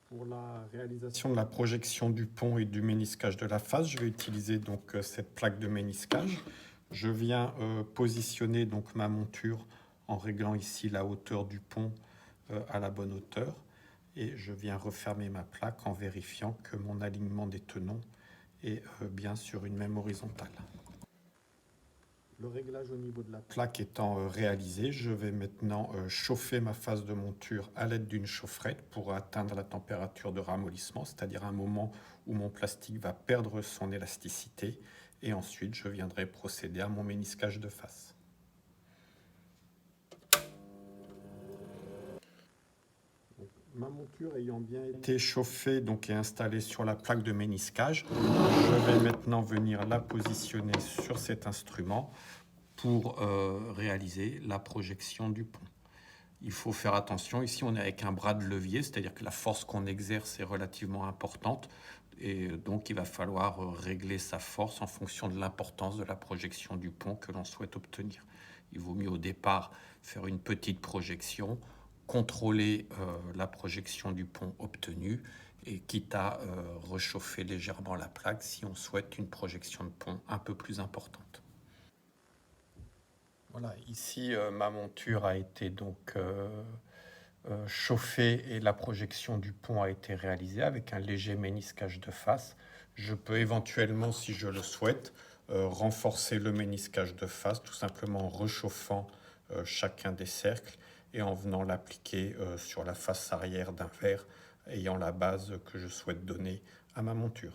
Pour la réalisation de la projection du pont et du méniscage de la face, je vais utiliser donc cette plaque de méniscage. Je viens positionner donc ma monture en réglant ici la hauteur du pont à la bonne hauteur. Et je viens refermer ma plaque en vérifiant que mon alignement des tenons est bien sur une même horizontale. Le réglage au niveau de la plaque étant réalisé, je vais maintenant chauffer ma face de monture à l'aide d'une chaufferette pour atteindre la température de ramollissement, c'est-à-dire un moment où mon plastique va perdre son élasticité. Et ensuite, je viendrai procéder à mon méniscage de face. Ma monture ayant bien été chauffée et installée sur la plaque de méniscage, je vais maintenant venir la positionner sur cet instrument pour réaliser la projection du pont. Il faut faire attention, ici on est avec un bras de levier, c'est-à-dire que la force qu'on exerce est relativement importante et donc il va falloir régler sa force en fonction de l'importance de la projection du pont que l'on souhaite obtenir. Il vaut mieux au départ faire une petite projection, contrôler la projection du pont obtenue et quitte à rechauffer légèrement la plaque si on souhaite une projection de pont un peu plus importante. Voilà, ici ma monture a été donc chauffée et la projection du pont a été réalisée avec un léger méniscage de face. Je peux éventuellement, si je le souhaite, renforcer le méniscage de face, tout simplement en réchauffant chacun des cercles et en venant l'appliquer sur la face arrière d'un verre ayant la base que je souhaite donner à ma monture.